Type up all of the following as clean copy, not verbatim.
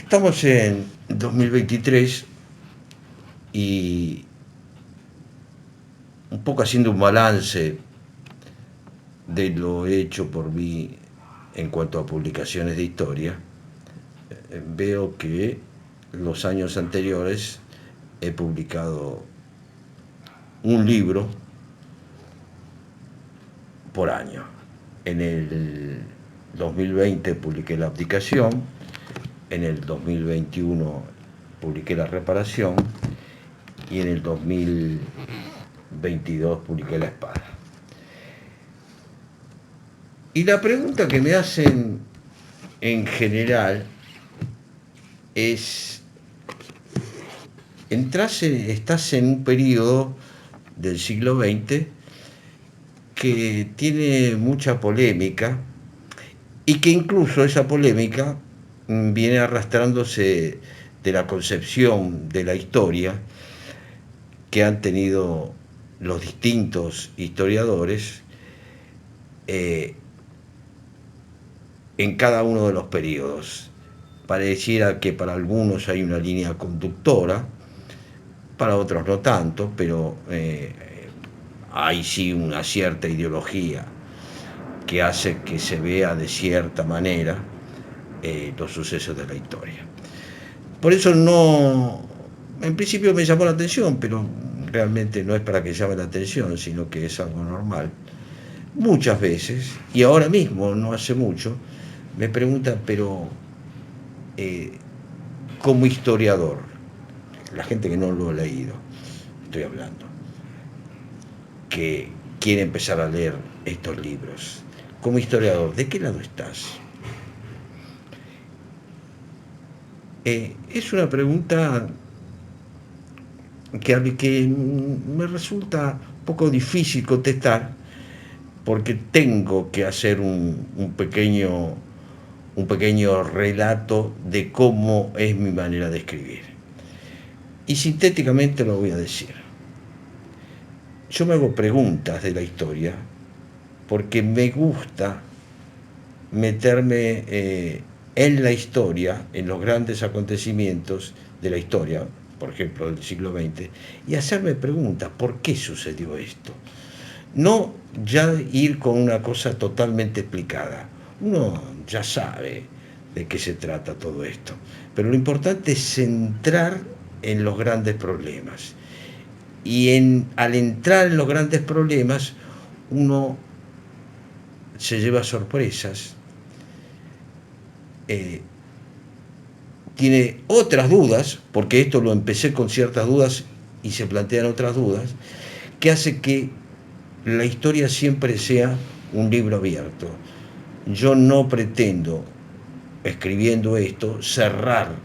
Estamos en 2023 y un poco haciendo un balance de lo hecho por mí en cuanto a publicaciones de historia, veo que los años anteriores he publicado un libro por año. En el 2020 publiqué La abdicación, en el 2021 publiqué La reparación y en el 2022 publiqué La espada. Y la pregunta que me hacen en general es, estás en un periodo del siglo XX que tiene mucha polémica y que incluso esa polémica viene arrastrándose de la concepción de la historia que han tenido los distintos historiadores en cada uno de los periodos. Pareciera que para algunos hay una línea conductora, para otros no tanto, pero hay sí una cierta ideología que hace que se vea de cierta manera los sucesos de la historia. Por eso no, en principio me llamó la atención, pero realmente no es para que llame la atención, sino que es algo normal. Muchas veces, y ahora mismo, no hace mucho, me preguntan, pero como historiador, la gente que no lo ha leído, estoy hablando, que quiere empezar a leer estos libros, como historiador, ¿de qué lado estás? Es una pregunta que me resulta un poco difícil contestar porque tengo que hacer un pequeño relato de cómo es mi manera de escribir. Y sintéticamente lo voy a decir. Yo me hago preguntas de la historia porque me gusta meterme en la historia, en los grandes acontecimientos de la historia, por ejemplo, del siglo XX, y hacerme preguntas, ¿por qué sucedió esto? No ya ir con una cosa totalmente explicada. Uno ya sabe de qué se trata todo esto, pero lo importante es centrar en los grandes problemas. Y al entrar en los grandes problemas, uno se lleva sorpresas, tiene otras dudas, porque esto lo empecé con ciertas dudas y se plantean otras dudas, que hace que la historia siempre sea un libro abierto. Yo no pretendo, escribiendo esto, cerrar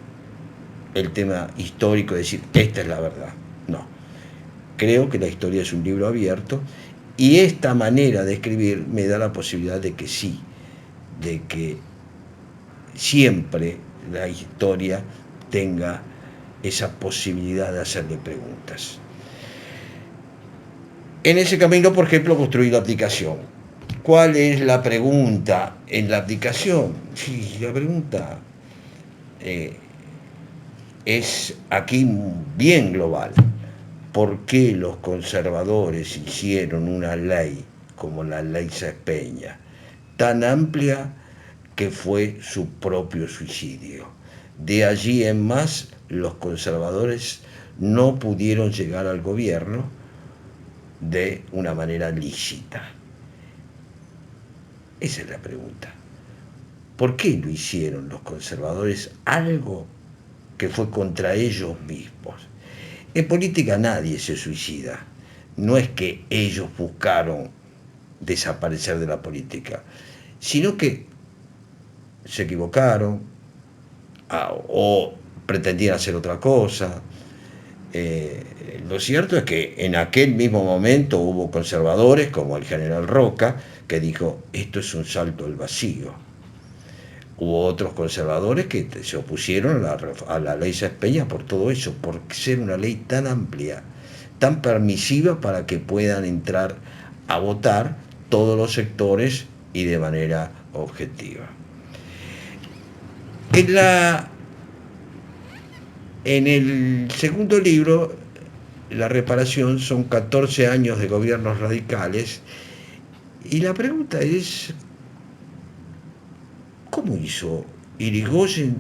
el tema histórico, decir, esta es la verdad. No. Creo que la historia es un libro abierto y esta manera de escribir me da la posibilidad de que sí, de que siempre la historia tenga esa posibilidad de hacerle preguntas. En ese camino, por ejemplo, construí la abdicación. ¿Cuál es la pregunta en la abdicación? Sí, la pregunta es aquí bien global. ¿Por qué los conservadores hicieron una ley como la ley Sáenz Peña, tan amplia que fue su propio suicidio? De allí en más, los conservadores no pudieron llegar al gobierno de una manera lícita. Esa es la pregunta. ¿Por qué lo hicieron los conservadores algo que fue contra ellos mismos? En política nadie se suicida. No es que ellos buscaron desaparecer de la política, sino que se equivocaron o pretendían hacer otra cosa. Lo cierto es que en aquel mismo momento hubo conservadores como el general Roca que dijo, esto es un salto al vacío. Hubo otros conservadores que se opusieron a la ley Sáenz Peña por todo eso, por ser una ley tan amplia, tan permisiva para que puedan entrar a votar todos los sectores y de manera objetiva. En la En el segundo libro, La reparación, son 14 años de gobiernos radicales, y la pregunta es, ¿cómo hizo Irigoyen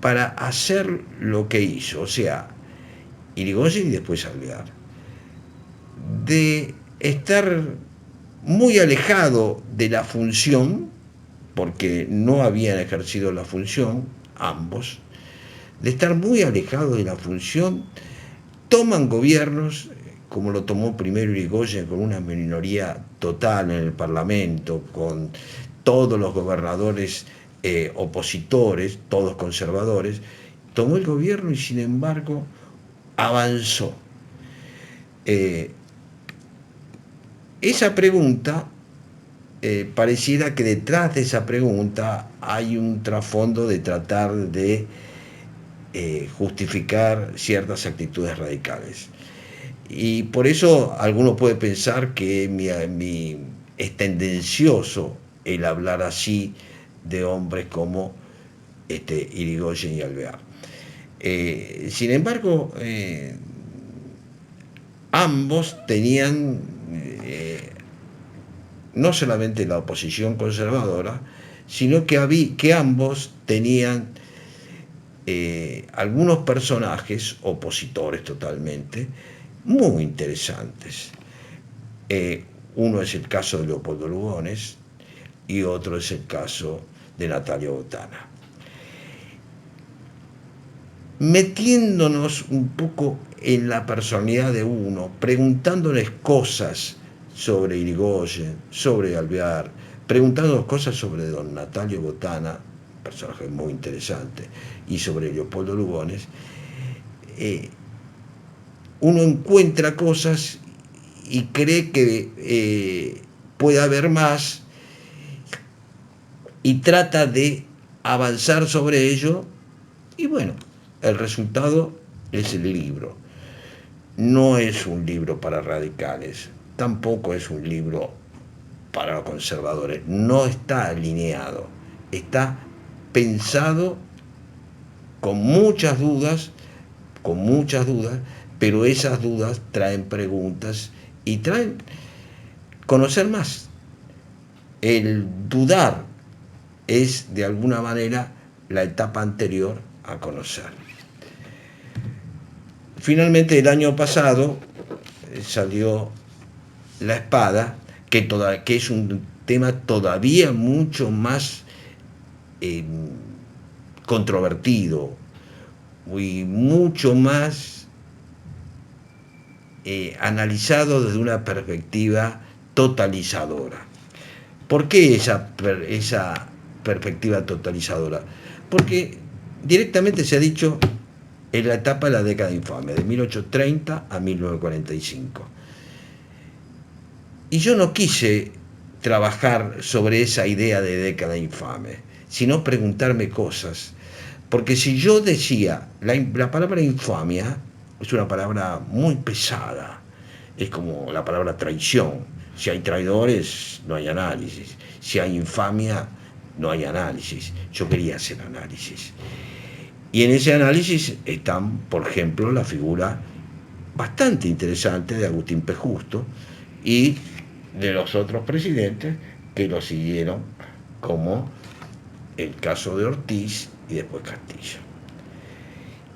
para hacer lo que hizo? O sea, Irigoyen y después Alvear, de estar muy alejado de la función, porque no habían ejercido la función, ambos, de estar muy alejado de la función, toman gobiernos, como lo tomó primero Irigoyen, con una minoría total en el Parlamento, con todos los gobernadores opositores, todos conservadores, tomó el gobierno y sin embargo avanzó. Eh, esa pregunta, pareciera que detrás de esa pregunta hay un trasfondo de tratar de justificar ciertas actitudes radicales. Y por eso alguno puede pensar que es tendencioso el hablar así de hombres como Irigoyen y Alvear. Sin embargo, ambos tenían no solamente la oposición conservadora, sino que ambos tenían algunos personajes opositores totalmente, muy interesantes. Uno es el caso de Leopoldo Lugones y otro es el caso de Natalio Botana. Metiéndonos un poco en la personalidad de uno, preguntándoles cosas sobre Irigoyen, sobre Alvear, preguntándonos cosas sobre don Natalio Botana, personaje muy interesante, y sobre Leopoldo Lugones, uno encuentra cosas y cree que puede haber más y trata de avanzar sobre ello, y bueno, el resultado es el libro. No es un libro para radicales, tampoco es un libro para los conservadores, no está alineado, está pensado con muchas dudas, pero esas dudas traen preguntas y traen conocer más. El dudar es de alguna manera la etapa anterior a conocer. Finalmente el año pasado salió La Espada, que es un tema todavía mucho más controvertido y mucho más analizado desde una perspectiva totalizadora. ¿Por qué esa perspectiva totalizadora? Porque directamente se ha dicho en la etapa de la década infame, de 1830 a 1945. Y yo no quise trabajar sobre esa idea de década infame, sino preguntarme cosas. Porque si yo decía, la palabra infamia es una palabra muy pesada, es como la palabra traición. Si hay traidores, no hay análisis. Si hay infamia, no hay análisis. Yo quería hacer análisis. Y en ese análisis están, por ejemplo, la figura bastante interesante de Agustín P. Justo y de los otros presidentes que lo siguieron, como el caso de Ortiz y después Castillo.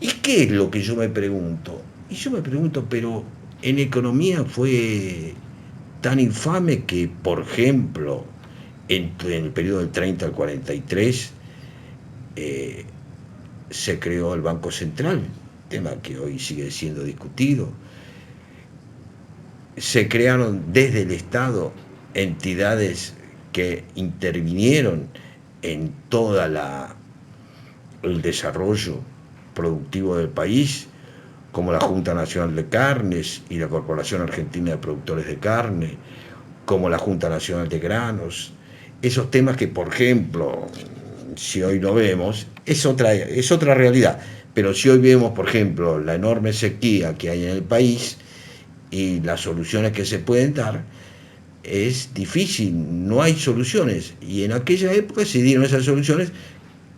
¿Y qué es lo que yo me pregunto? Y yo me pregunto, pero en economía fue tan infame que, por ejemplo, en el periodo del 30 al 43, se creó el Banco Central, tema que hoy sigue siendo discutido. Se crearon desde el Estado entidades que intervinieron en toda el desarrollo productivo del país, como la Junta Nacional de Carnes y la Corporación Argentina de Productores de Carne, como la Junta Nacional de Granos. Esos temas que, por ejemplo, si hoy lo vemos, es otra realidad. Pero si hoy vemos, por ejemplo, la enorme sequía que hay en el país y las soluciones que se pueden dar, es difícil, no hay soluciones. Y en aquella época se dieron esas soluciones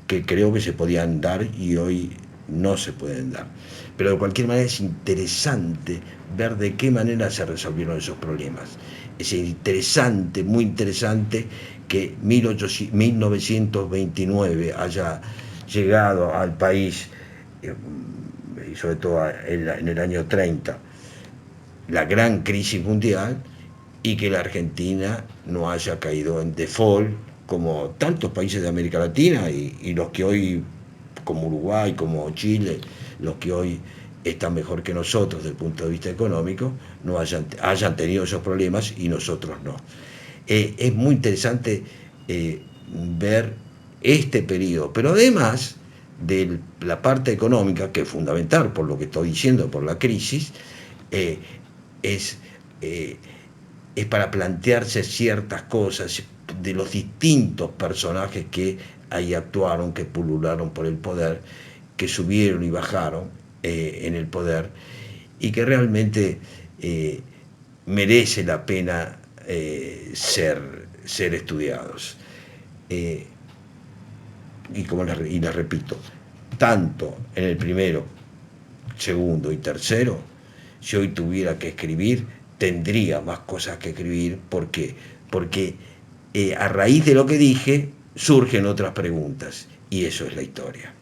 que creo que se podían dar y hoy no se pueden dar. Pero de cualquier manera es interesante ver de qué manera se resolvieron esos problemas. Es interesante, muy interesante, que 1929 haya llegado al país, y sobre todo en el año 30, la gran crisis mundial, y que la Argentina no haya caído en default como tantos países de América Latina y los que hoy, como Uruguay, como Chile, los que hoy están mejor que nosotros desde el punto de vista económico, no hayan tenido esos problemas y nosotros no. Es muy interesante ver este periodo, pero además de la parte económica, que es fundamental por lo que estoy diciendo, por la crisis, eh, es, eh, es para plantearse ciertas cosas de los distintos personajes que ahí actuaron, que pulularon por el poder, que subieron y bajaron en el poder, y que realmente merece la pena ser estudiados. Eh, y les repito, tanto en el primero, segundo y tercero, si hoy tuviera que escribir, tendría más cosas que escribir. ¿Por qué? Porque a raíz de lo que dije surgen otras preguntas, y eso es la historia.